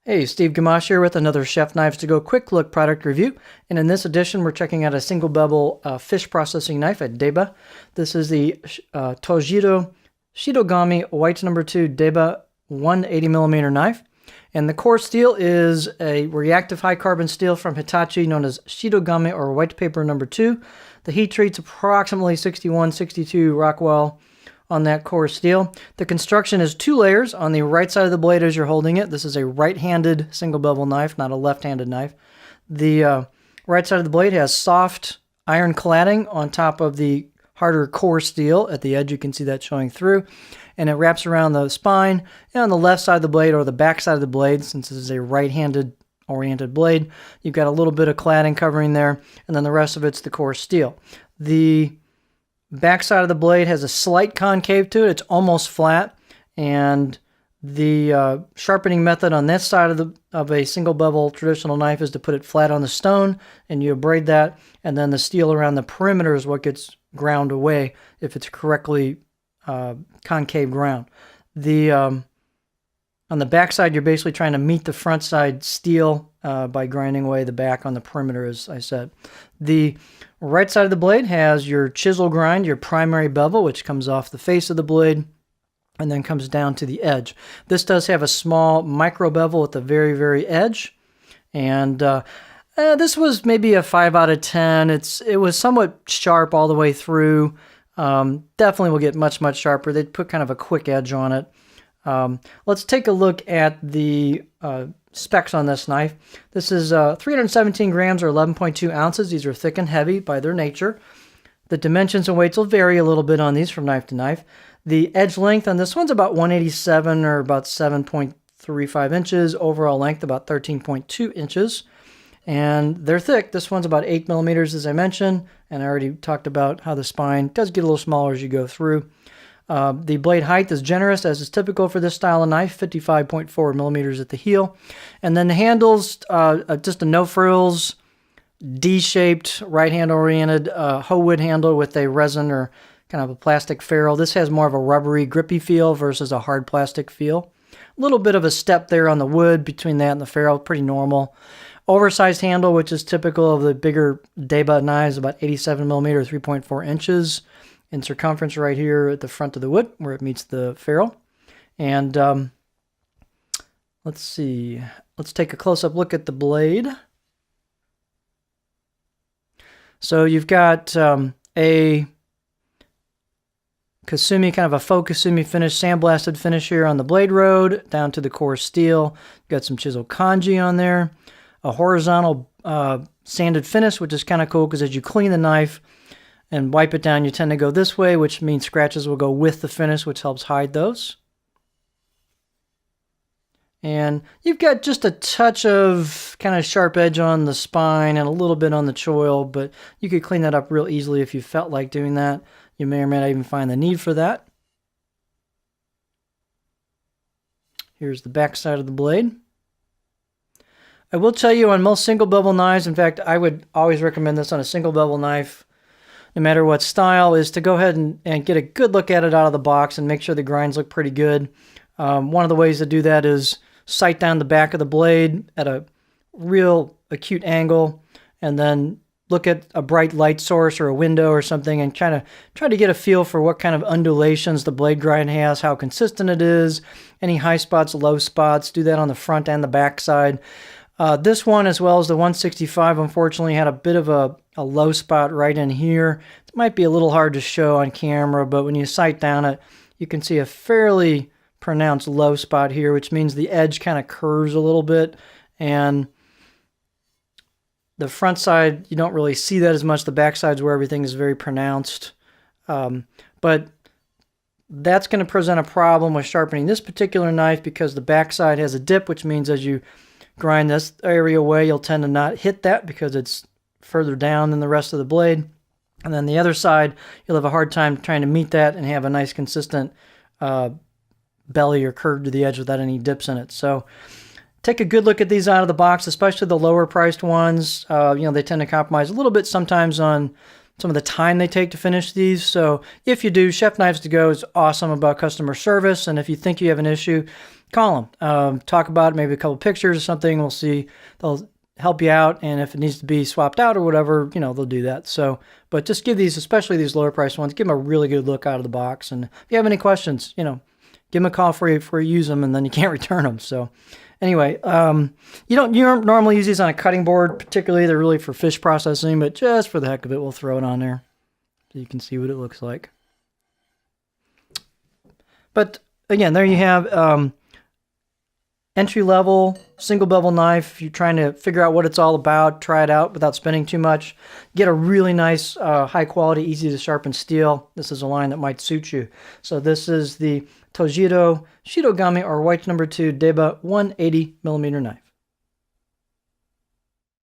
Hey, Steve Gamache here with another Chef Knives to Go quick look product review. And in this edition, we're checking out a single bevel fish processing knife at Deba. This is the Tojiro Shirogami White No. 2 Deba 180mm knife. And the core steel is a reactive high carbon steel from Hitachi known as Shirogami or white paper No. 2. The heat treat's approximately 61, 62 Rockwell on that core steel. The construction is 2 layers on the right side of the blade as you're holding it. This is a right-handed single bevel knife, not a left-handed knife. The right side of the blade has soft iron cladding on top of the harder core steel. At the edge you can see that showing through, and it wraps around the spine. And on the left side of the blade, or the back side of the blade, since this is a right-handed oriented blade, you've got a little bit of cladding covering there, and then the rest of it's the core steel. The back side of the blade has a slight concave to it. It's almost flat, and the sharpening method on this side of a single bevel traditional knife is to put it flat on the stone, and you abrade that, and then the steel around the perimeter is what gets ground away if it's correctly concave ground. On the back side, you're basically trying to meet the front side steel by grinding away the back on the perimeter, as I said. The right side of the blade has your chisel grind, your primary bevel, which comes off the face of the blade and then comes down to the edge. This does have a small micro bevel at the very, very edge. And this was maybe a 5 out of 10. It was somewhat sharp all the way through. Definitely will get much, much sharper. They put kind of a quick edge on it. Let's take a look at the specs on this knife. This is 317 grams or 11.2 ounces. These are thick and heavy by their nature. The dimensions and weights will vary a little bit on these from knife to knife. The edge length on this one's about 187 or about 7.35 inches. Overall length about 13.2 inches. And they're thick. This one's about 8 millimeters, as I mentioned. And I already talked about how the spine does get a little smaller as you go through. The blade height is generous, as is typical for this style of knife, 55.4 millimeters at the heel. And then the handles, just a no-frills, D-shaped, right-hand oriented hoe wood handle with a resin or kind of a plastic ferrule. This has more of a rubbery, grippy feel versus a hard plastic feel. A little bit of a step there on the wood between that and the ferrule, pretty normal. Oversized handle, which is typical of the bigger Deba knives, about 87 millimeter, 3.4 inches. In circumference right here at the front of the wood where it meets the ferrule. And let's see. Let's take a close-up look at the blade. So you've got a Kasumi, kind of a faux Kasumi finish, sandblasted finish here on the blade road down to the core steel. Got some chisel kanji on there. A horizontal sanded finish, which is kind of cool because as you clean the knife and wipe it down, you tend to go this way, which means scratches will go with the finish, which helps hide those. And you've got just a touch of kind of sharp edge on the spine and a little bit on the choil, but you could clean that up real easily if you felt like doing that. You may or may not even find the need for that. Here's the back side of the blade. I will tell you on most single bevel knives, in fact, I would always recommend this on a single bevel knife, no matter what style, is to go ahead and get a good look at it out of the box and make sure the grinds look pretty good. One of the ways to do that is sight down the back of the blade at a real acute angle and then look at a bright light source or a window or something and try to get a feel for what kind of undulations the blade grind has, how consistent it is, any high spots, low spots. Do that on the front and the back side. This one, as well as the 165, unfortunately had a bit of a low spot right in here. It might be a little hard to show on camera, but when you sight down it, you can see a fairly pronounced low spot here, which means the edge kind of curves a little bit. And the front side, you don't really see that as much. The back side's where everything is very pronounced. But that's going to present a problem with sharpening this particular knife because the back side has a dip, which means as you grind this area away, you'll tend to not hit that because it's further down than the rest of the blade. And then the other side, you'll have a hard time trying to meet that and have a nice consistent belly or curve to the edge without any dips in it. So take a good look at these out of the box, especially the lower priced ones. They tend to compromise a little bit sometimes on some of the time they take to finish these. So if you do, Chef Knives to Go is awesome about customer service. And if you think you have an issue, call them. Talk about it, maybe a couple pictures or something. We'll see. They'll help you out, and if it needs to be swapped out or whatever, they'll do that. So, but just give these, especially these lower price ones, give them a really good look out of the box. And if you have any questions, give them a call before you use them, and then you can't return them. So anyway, you don't normally use these on a cutting board, particularly. They're really for fish processing, but just for the heck of it, we'll throw it on there so you can see what it looks like. But again, there you have entry-level single bevel knife. If you're trying to figure out what it's all about, try it out without spending too much. Get a really nice, high-quality, easy-to-sharpen steel. This is a line that might suit you. So this is the Tojiro Shirogami or White No. 2 Deba 180mm knife.